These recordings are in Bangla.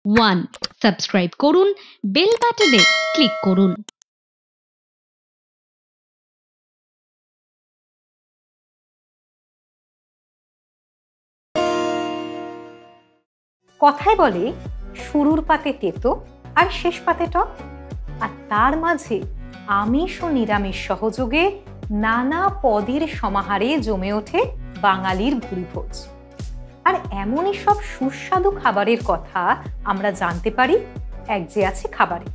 1. সাবস্ক্রাইব করুন, বেল বাটনে ক্লিক করুন। কথায় বলে শুরুর পাতে তেতো আর শেষ পাতে টক, আর তার মাঝে আমিষ ও নিরামিষ সহযোগে নানা পদের সমাহারে জমে ওঠে বাঙালির ভুরিভোজ। আর এমনই সব সুস্বাদু খাবারের কথা আমরা জানতে পারি এক যে আছে খাবারে।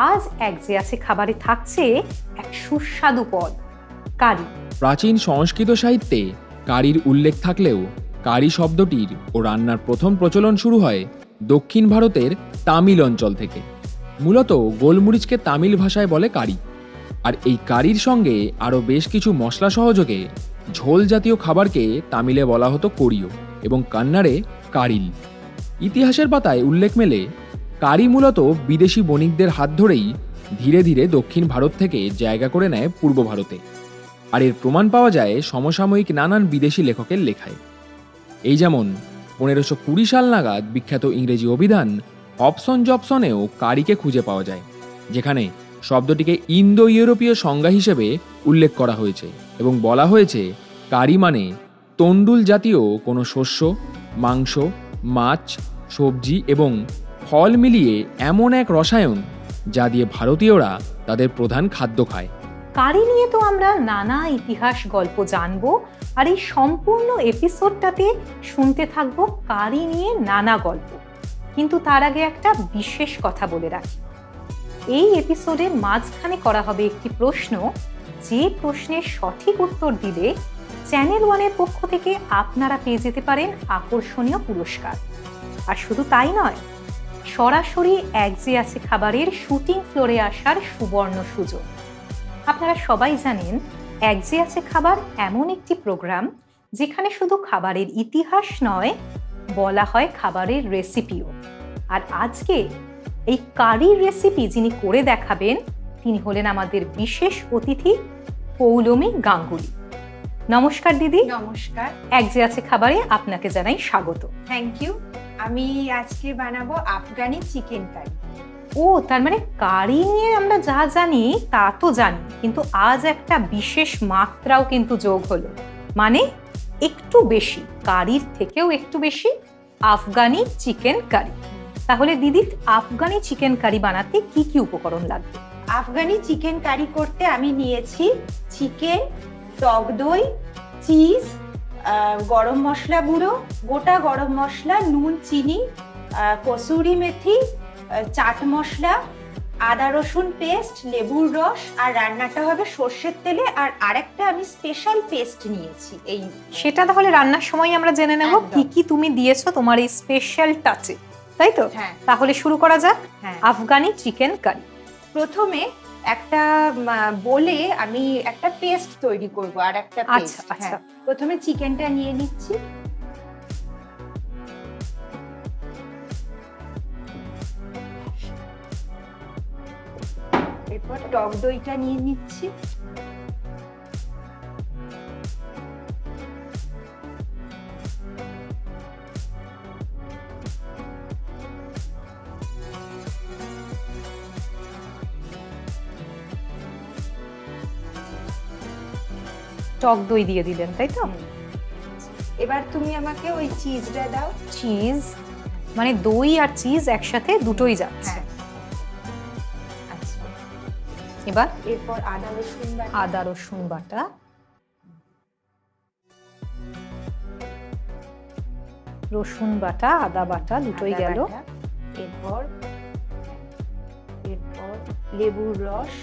আজ এক যে আছে খাবারে থাকছে এক সুস্বাদু পদ, কারি। প্রাচীন সংস্কৃত সাহিত্যে কারির উল্লেখ থাকলেও কারি শব্দটির ও রান্নার প্রথম প্রচলন শুরু হয় দক্ষিণ ভারতের তামিল অঞ্চল থেকে। মূলত গোলমরিচকে তামিল ভাষায় বলে কারি। আর এই কারির সঙ্গে আরও বেশ কিছু মশলা সহযোগে ঝোল জাতীয় খাবারকে তামিলে বলা হতো কোরিও এবং কান্নাড়ে কারিল। ইতিহাসের পাতায় উল্লেখ মেলে কারি মূলত বিদেশি বণিকদের হাত ধরেই ধীরে ধীরে দক্ষিণ ভারত থেকে জায়গা করে নেয় পূর্ব ভারতে। আর এর প্রমাণ পাওয়া যায় সমসাময়িক নানান বিদেশি লেখকের লেখায়। এই যেমন 1520 সাল নাগাদ বিখ্যাত ইংরেজি অভিধান হবসন জবসনেও কারিকে খুঁজে পাওয়া যায়, যেখানে শব্দটিকে ইন্দো ইউরোপীয় সংজ্ঞা হিসেবে উল্লেখ করা হয়েছে এবং বলা হয়েছে কারি মানে তন্ডুল জাতীয় কোনো শস্য, মাংস, মাছ, সবজি এবং ফল মিলিয়ে এমন এক রসায়ন যা দিয়ে ভারতীয়রা তাদের প্রধান খাদ্য খায়। কারি নিয়ে তো আমরা নানা ইতিহাস গল্প জানবো, আর এই সম্পূর্ণ এপিসোডটাতে শুনতে থাকবো কারি নিয়ে নানা গল্প। কিন্তু তার আগে একটা বিশেষ কথা বলে রাখি, এই এপিসোডের মাঝখানে করা হবে একটি প্রশ্ন, যে প্রশ্নের সঠিক উত্তর দিলে চ্যানেল ওয়ানের পক্ষ থেকে আপনারা পেয়ে যেতে পারেন আকর্ষণীয় পুরস্কার। আর শুধু তাই নয়, সরাসরি এক যে আছে খাবারের শুটিং ফ্লোরে আসার সুবর্ণ সুযোগ। আপনারা সবাই জানেন এক যে আছে খাবার এমন একটি প্রোগ্রাম যেখানে শুধু খাবারের ইতিহাস নয়, বলা হয় খাবারের রেসিপিও। আর আজকে এই কারির রেসিপি যিনি করে দেখাবেন তিনি হলেন আমাদের বিশেষ অতিথি পৌলমী গাঙ্গুলি। নমস্কার দিদি। নমস্কার। এক যে আছে খাবারে আপনাকে জানাই স্বাগত। Thank you. আমি আজকে বানাবো আফগানি চিকেন কারি। ও, তার মানে কারি নিয়ে আমরা যা জানি তা তো জানি, কিন্তু আজ একটা বিশেষ মাত্রাও কিন্তু যোগ হলো, মানে একটু বেশি, কারির থেকেও একটু বেশি, আফগানি চিকেন কারি। তাহলে দিদি, আফগানি চিকেন কারি বানাতে কি কি উপকরণ লাগবে? আফগানি চিকেন কারি করতে আমি নিয়েছি চিকেন, টক দই, চিজ, গরম মশলা গুঁড়ো, গোটা গরম মশলা, নুন, চিনি, কসুরি মেথি, চাট মশলা, আদা রসুন পেস্ট, লেবুর রস, আর রান্নাটা হবে সর্ষের তেলে। আর আরেকটা আমি স্পেশাল পেস্ট নিয়েছি। এই সেটা তাহলে রান্নার সময় আমরা জেনে নেব কি কি তুমি দিয়েছো তোমার এই স্পেশাল টাচে, তাই তো? হ্যাঁ। তাহলে শুরু করা যাক। হ্যাঁ। Afghani chicken curry. প্রথমে একটা বলে আমি একটা পেস্ট তৈরি করব। আর একটা পেস্ট। আচ্ছা। প্রথমে চিকেনটা নিয়ে নিচ্ছি। এরপর টক দইটা নিয়ে নিচ্ছি। টক দই দিয়ে দিলেন, তাই তো? এবার তুমি আমাকে ওই চিজটা দাও। চিজ মানে দই আর চিজ একসাথে দুটোই যাচ্ছে। আচ্ছা, এবার এরপর আদা রসুন বাটা, রসুন বাটা, আদা বাটা দুটোই গেল। এরপর লেবুর রস,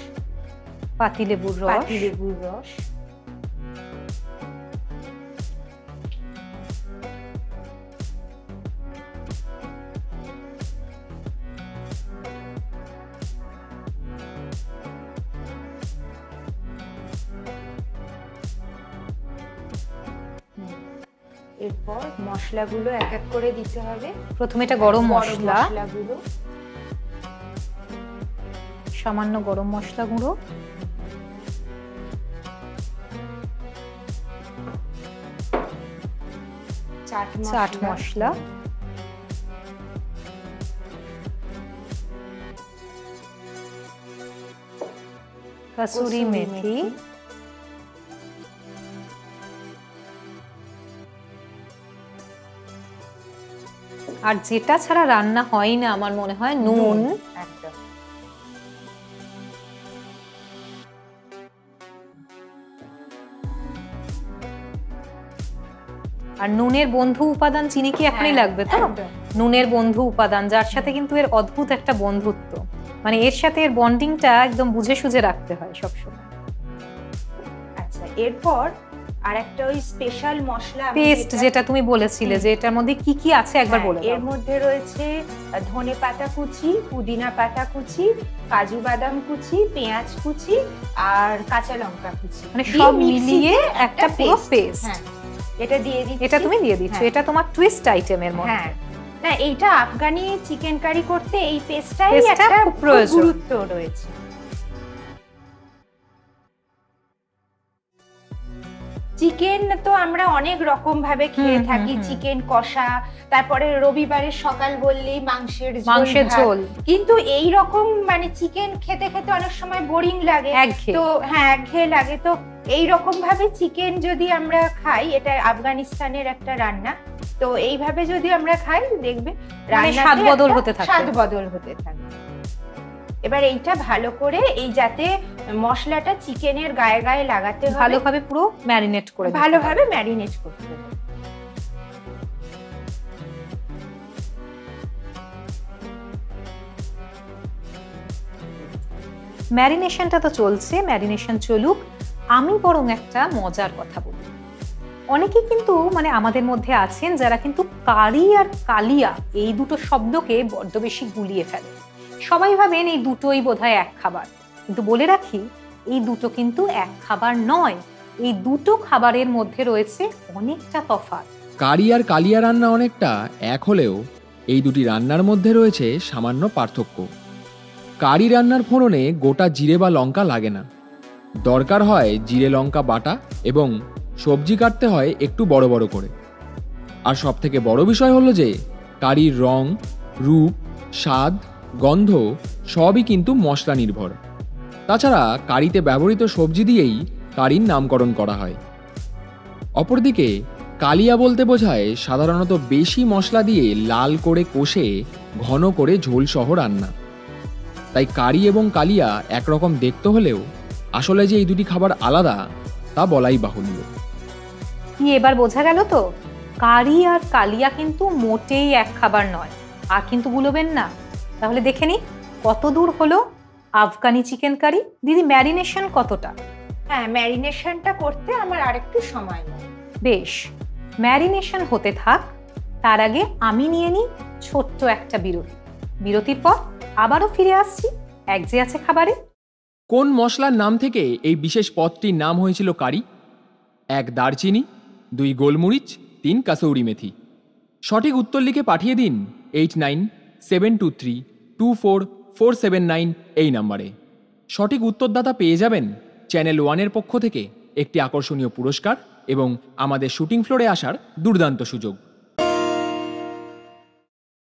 পাতি লেবুর রস, এরপর মশলাগুলো এক এক করে দিতে হবে। প্রথমে এটা গরম মশলাগুলো, সামান্য গরম মশলা গুঁড়ো, চাট মশলা, কসুরি মেথি, আর যেটা ছাড়া রান্না হয় না আমার মনে হয় নুন। একদম। আর নুনের বন্ধু উপাদান চিনি কি এখনই লাগবে তো? একদম। নুনের বন্ধু উপাদান, যার সাথে কিন্তু এর অদ্ভুত একটা বন্ধুত্ব, মানে এর সাথে এর বন্ডিংটা একদম বুঝে সুঝে রাখতে হয় সবসময়। আচ্ছা, এরপর আর একটা ওই স্পেশাল মশলা পেস্ট যেটা তুমি বলেছিলে যে এটার মধ্যে কি কি আছে একবার বলে দাও। এর মধ্যে রয়েছে ধনে পাতা কুচি, পুদিনা পাতা কুচি, কাজু বাদাম কুচি, পেঁয়াজ কুচি আর কাঁচা লঙ্কা কুচি, মানে সব মিলিয়ে একটা পুরো পেস্ট। হ্যাঁ, এটা দিয়ে দিচ্ছি। এটা তুমি দিয়ে দিচ্ছ, হ্যাঁ। এটা তোমার টুইস্ট আইটেমের মধ্যে। হ্যাঁ, না এইটা আফগানি চিকেন কারি করতে এই পেস্টটাই পেস্টটা একটা খুব প্রয়োজন। গুরুত্ব রয়েছে। চিকেন তো আমরা অনেক রকম ভাবে খেয়ে থাকি, চিকেন কষা, তারপরে রবিবারের সকাল বললেই মাংসের ঝোল, কিন্তু এই রকম মানে চিকেন খেতে খেতে অনেক সময় বোরিং লাগে, তো হ্যাঁ একঘেয়ে লাগে, তো এই রকম ভাবে চিকেন যদি আমরা খাই, এটা আফগানিস্তানের একটা রান্না, তো এইভাবে যদি আমরা খাই দেখবে স্বাদ বদল হতে থাকে, স্বাদ বদল হতে থাকে। এবার এইটা ভালো করে এই যাতে মশলাটা চিকেনের গায়ে গায়ে লাগাতে হবে, ভালোভাবে পুরো ম্যারিনেট করে ভালোভাবে ম্যারিনেট করতে হবে। ম্যারিনেশনটা তো চলছে, ম্যারিনেশন চলুক, আমি বরং একটা মজার কথা বলি। অনেকে কিন্তু মানে আমাদের মধ্যে আছেন যারা কিন্তু কারি আর কালিয়া এই দুটো শব্দকে বড্ড বেশি গুলিয়ে ফেলে। সবাই ভাবেন এই দুটোই বোধহয় এক খাবার, কিন্তু বলে রাখি এই দুটো কিন্তু এক খাবার নয়, এই দুটো খাবারের মধ্যে রয়েছে অনেকটা তফাৎ। কারি আর কালিয়া রান্না অনেকটা এক হলেও এই দুটি রান্নার মধ্যে রয়েছে সামান্য পার্থক্য। কারি রান্নার ফোড়নে গোটা জিরে বা লঙ্কা লাগে না, দরকার হয় জিরে লঙ্কা বাটা এবং সবজি কাটতে হয় একটু বড় বড় করে। আর সবথেকে বড় বিষয় হলো যে কারির রং, রূপ, স্বাদ, গন্ধ সবই কিন্তু মশলা নির্ভর। তাছাড়া কারিতে ব্যবহৃত সবজি দিয়েই কারির নামকরণ করা হয়। অপরদিকে কালিয়া বলতে বোঝায় সাধারণত বেশি মশলা দিয়ে লাল করে কষে ঘন করে ঝোলসহ রান্না। তাই কারি এবং কালিয়া একরকম দেখতে হলেও আসলে যে এই দুটি খাবার আলাদা তা বলাই বাহুল্য। কি এবার বোঝা গেল তো? কারি আর কালিয়া কিন্তু মোটেই এক খাবার নয়, আর কিন্তু ভুলবেন না। তাহলে দেখে নি কত দূর হলো আফগানি চিকেন কারি। দিদি ম্যারিনেশন কতটা? হ্যাঁ, ম্যারিনেশনটা করতে আমার আরেকটু সময় লাগে। বেশ, ম্যারিনেশন হতে থাক, তার আগে আমি নিয়ে নিই ছোট্ট একটা বিরতি। বিরতির পর আবারও ফিরে আসছি এক যে আছে খাবারে। কোন মশলার নাম থেকে এই বিশেষ পদটির নাম হয়েছিল কারি? 1 দারচিনি, 2 গোলমরিচ, 3 কাসৌরি মেথি। সঠিক উত্তর লিখে পাঠিয়ে দিন 8972324479 এই নাম্বারে। সঠিক উত্তরদাতা পেয়ে যাবেন চ্যানেল 1-এর পক্ষ থেকে একটি আকর্ষণীয় পুরস্কার এবং আমাদের শুটিং ফ্লোরে আসার দুর্দান্ত সুযোগ।